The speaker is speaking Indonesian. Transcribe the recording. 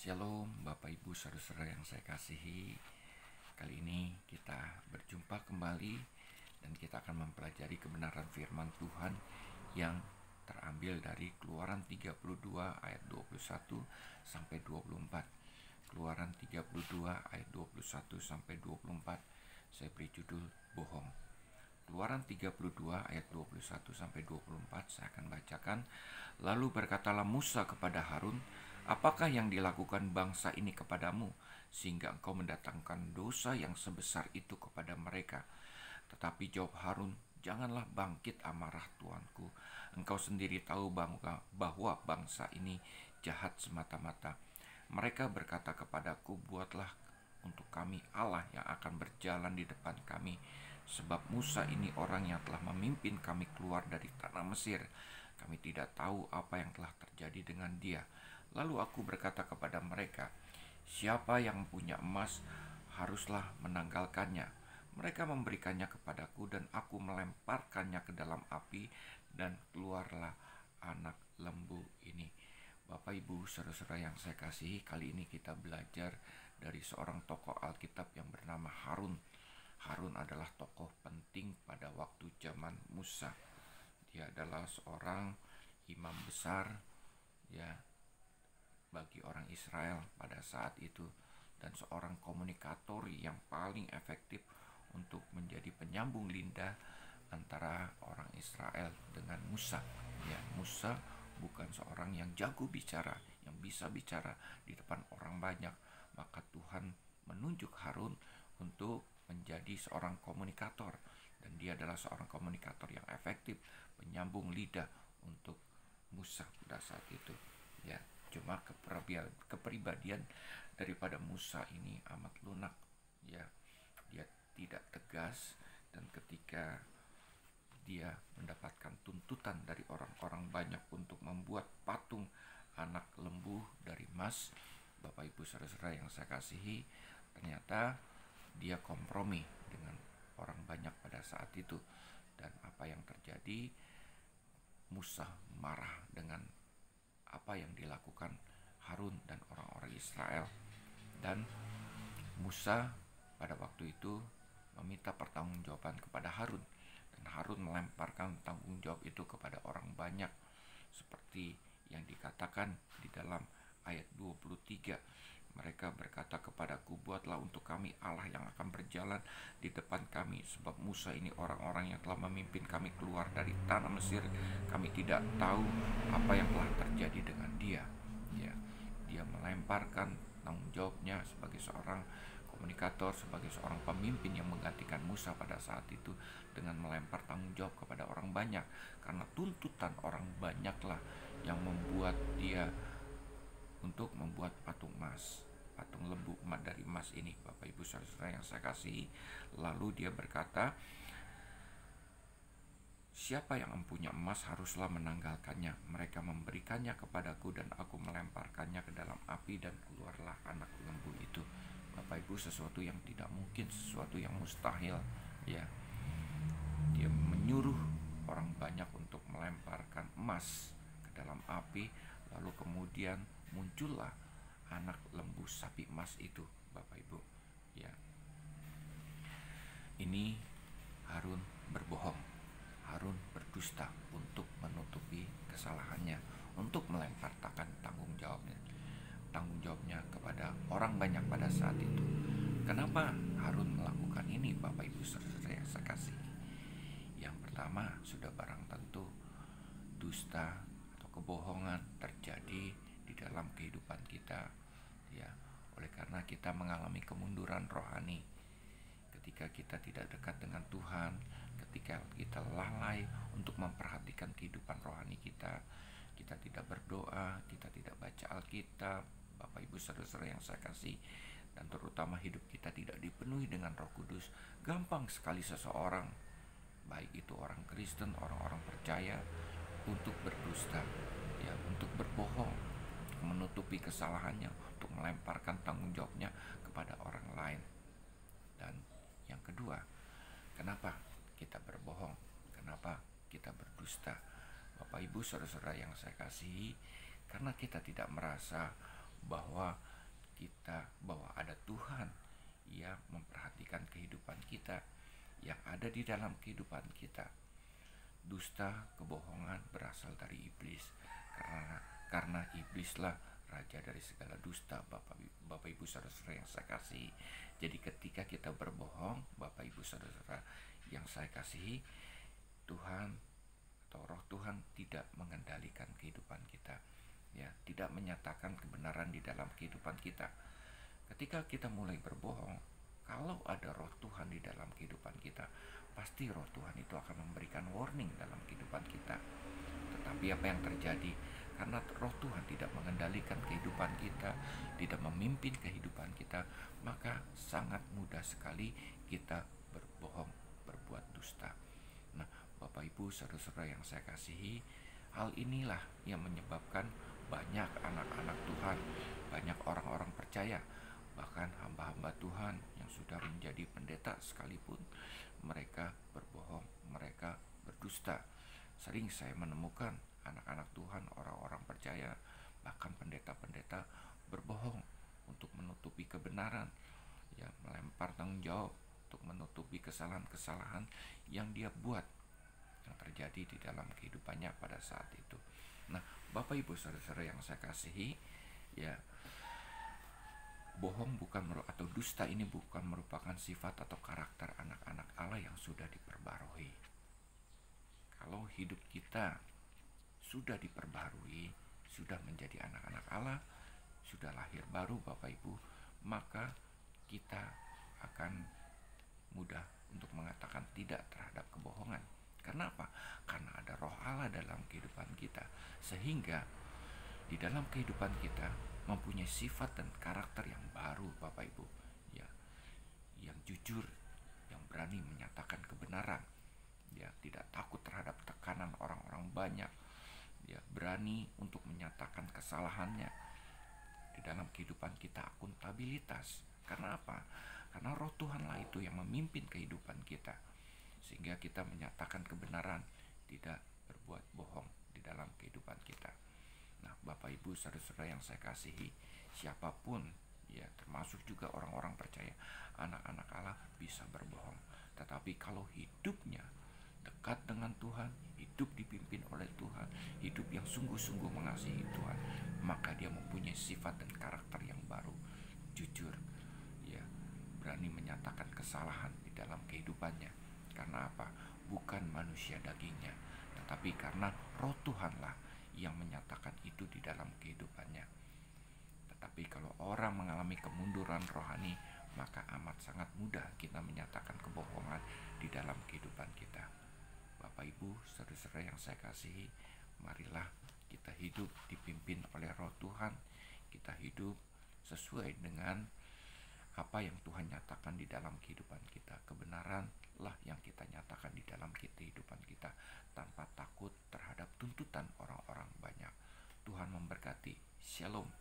Shalom Bapak Ibu Saudara-saudara yang saya kasihi. Kali ini kita berjumpa kembali dan kita akan mempelajari kebenaran firman Tuhan yang terambil dari Keluaran 32 ayat 21 sampai 24. Keluaran 32 ayat 21 sampai 24. Saya beri judul bohong. Keluaran 32 ayat 21 sampai 24 saya akan bacakan. Lalu berkatalah Musa kepada Harun, apakah yang dilakukan bangsa ini kepadamu, sehingga engkau mendatangkan dosa yang sebesar itu kepada mereka? Tetapi jawab Harun, janganlah bangkit amarah tuanku. Engkau sendiri tahu bahwa bangsa ini jahat semata-mata. Mereka berkata kepadaku, buatlah untuk kami Allah yang akan berjalan di depan kami. Sebab Musa ini orang yang telah memimpin kami keluar dari tanah Mesir. Kami tidak tahu apa yang telah terjadi dengan dia. Lalu aku berkata kepada mereka, siapa yang punya emas haruslah menanggalkannya. Mereka memberikannya kepadaku dan aku melemparkannya ke dalam api dan keluarlah anak lembu ini. Bapak Ibu saudara-saudara yang saya kasihi, kali ini kita belajar dari seorang tokoh Alkitab yang bernama Harun. Harun adalah tokoh penting pada waktu zaman Musa. Dia adalah seorang imam besar ya bagi orang Israel pada saat itu, dan seorang komunikator yang paling efektif untuk menjadi penyambung lidah antara orang Israel dengan Musa. Ya, Musa bukan seorang yang jago bicara, yang bisa bicara di depan orang banyak, maka Tuhan menunjuk Harun untuk menjadi seorang komunikator, dan dia adalah seorang komunikator yang efektif, penyambung lidah untuk Musa pada saat itu. Ya, cuma kepribadian daripada Musa ini amat lunak. Ya, dia tidak tegas, dan ketika dia mendapatkan tuntutan dari orang-orang banyak untuk membuat patung anak lembu dari emas, Bapak Ibu saudara-saudara yang saya kasihi, ternyata dia kompromi dengan orang banyak pada saat itu. Dan apa yang terjadi, Musa marah dengan apa yang dilakukan Harun dan orang-orang Israel. Dan Musa pada waktu itu meminta pertanggungjawaban kepada Harun, dan Harun melemparkan tanggung jawab itu kepada orang banyak, seperti yang dikatakan di dalam ayat 23. Mereka berkata kepadaku, buatlah untuk kami Allah yang akan berjalan di depan kami. Sebab Musa ini orang-orang yang telah memimpin kami keluar dari tanah Mesir. Kami tidak tahu apa yang telah terjadi dengan dia. Ya, dia melemparkan tanggung jawabnya sebagai seorang komunikator, sebagai seorang pemimpin yang menggantikan Musa pada saat itu, dengan melempar tanggung jawab kepada orang banyak. Karena tuntutan orang banyaklah yang membuat dia untuk membuat patung emas, patung lembu emas dari emas ini, Bapak Ibu saudara yang saya kasihi. Lalu dia berkata, siapa yang mempunyai emas haruslah menanggalkannya. Mereka memberikannya kepadaku dan aku melemparkannya ke dalam api dan keluarlah anak lembu itu. Bapak Ibu, sesuatu yang tidak mungkin, sesuatu yang mustahil. Ya, dia menyuruh orang banyak untuk melemparkan emas ke dalam api, lalu kemudian muncullah anak lembu sapi emas itu, Bapak Ibu. Ya, ini Harun berbohong, Harun berdusta untuk menutupi kesalahannya, untuk melemparkan tanggung jawabnya kepada orang banyak pada saat itu. Kenapa Harun melakukan ini, Bapak Ibu saudara yang saya kasihi? Yang pertama, sudah barang tentu dusta atau kebohongan terjadi di dalam kehidupan kita, ya, oleh karena kita mengalami kemunduran rohani. Ketika kita tidak dekat dengan Tuhan, ketika kita lalai untuk memperhatikan kehidupan rohani kita tidak berdoa, kita tidak baca Alkitab, Bapak Ibu saudara-saudara yang saya kasih, dan terutama hidup kita tidak dipenuhi dengan Roh Kudus, gampang sekali seseorang, baik itu orang Kristen, orang-orang percaya, untuk berdusta, ya, untuk berbohong, menutupi kesalahannya, untuk melemparkan tanggung jawabnya kepada orang lain. Dan yang kedua, kenapa kita berbohong? Kenapa kita berdusta? Bapak Ibu saudara-saudara yang saya kasihi, karena kita tidak merasa bahwa kita bahwa ada Tuhan yang memperhatikan kehidupan kita, yang ada di dalam kehidupan kita. Dusta, kebohongan berasal dari iblis, karena iblislah raja dari segala dusta, Bapak Ibu Saudara-saudara yang saya kasihi. Jadi ketika kita berbohong, Bapak Ibu Saudara-saudara yang saya kasihi, Tuhan atau Roh Tuhan tidak mengendalikan kehidupan kita, ya, tidak menyatakan kebenaran di dalam kehidupan kita. Ketika kita mulai berbohong, kalau ada Roh Tuhan di dalam kehidupan kita, pasti Roh Tuhan itu akan memberikan warning dalam kehidupan kita. Tetapi apa yang terjadi? Karena Roh Tuhan tidak mengendalikan kehidupan kita, tidak memimpin kehidupan kita, maka sangat mudah sekali kita berbohong, berbuat dusta. Nah, Bapak Ibu Saudara-saudara yang saya kasihi, hal inilah yang menyebabkan banyak anak-anak Tuhan, banyak orang-orang percaya, bahkan hamba-hamba Tuhan yang sudah menjadi pendeta sekalipun, mereka berbohong, mereka berdusta. Sering saya menemukan anak-anak Tuhan, orang-orang percaya, bahkan pendeta-pendeta berbohong untuk menutupi kebenaran, ya, melempar tanggung jawab untuk menutupi kesalahan-kesalahan yang dia buat, yang terjadi di dalam kehidupannya pada saat itu. Nah, Bapak Ibu Saudara-saudara yang saya kasihi, ya, bohong atau dusta ini bukan merupakan sifat atau karakter anak-anak Allah yang sudah diperbarui. Kalau hidup kita sudah diperbarui, sudah menjadi anak-anak Allah, sudah lahir baru Bapak Ibu, maka kita akan mudah untuk mengatakan tidak terhadap kebohongan. Karena apa? Karena ada Roh Allah dalam kehidupan kita, sehingga di dalam kehidupan kita mempunyai sifat dan karakter yang baru Bapak Ibu, ya, yang jujur, yang berani menyatakan kebenaran, ya, tidak takut terhadap tekanan orang-orang banyak, ya, berani untuk menyatakan kesalahannya. Di dalam kehidupan kita akuntabilitas. Karena apa? Karena Roh Tuhanlah itu yang memimpin kehidupan kita, sehingga kita menyatakan kebenaran, tidak berbuat bohong di dalam kehidupan kita. Nah, Bapak Ibu Saudara-saudara yang saya kasihi, siapapun, ya, termasuk juga orang-orang percaya, anak-anak Allah bisa berbohong. Tetapi kalau hidupnya dekat dengan Tuhan, hidup dipimpin oleh Tuhan, hidup yang sungguh-sungguh mengasihi Tuhan, maka dia mempunyai sifat dan karakter yang baru, jujur, ya, berani menyatakan kesalahan di dalam kehidupannya. Karena apa? Bukan manusia dagingnya, tetapi karena Roh Tuhanlah yang menyatakan itu di dalam kehidupannya. Tetapi kalau orang mengalami kemunduran rohani, maka amat sangat mudah kita menyatakan kebohongan di dalam kehidupan kita. Bapak Ibu Saudara-saudara yang saya kasihi, marilah kita hidup dipimpin oleh Roh Tuhan. Kita hidup sesuai dengan apa yang Tuhan nyatakan di dalam kehidupan kita. Kebenaranlah yang kita nyatakan di dalam kehidupan kita, tanpa takut terhadap tuntutan orang-orang banyak. Tuhan memberkati. Shalom.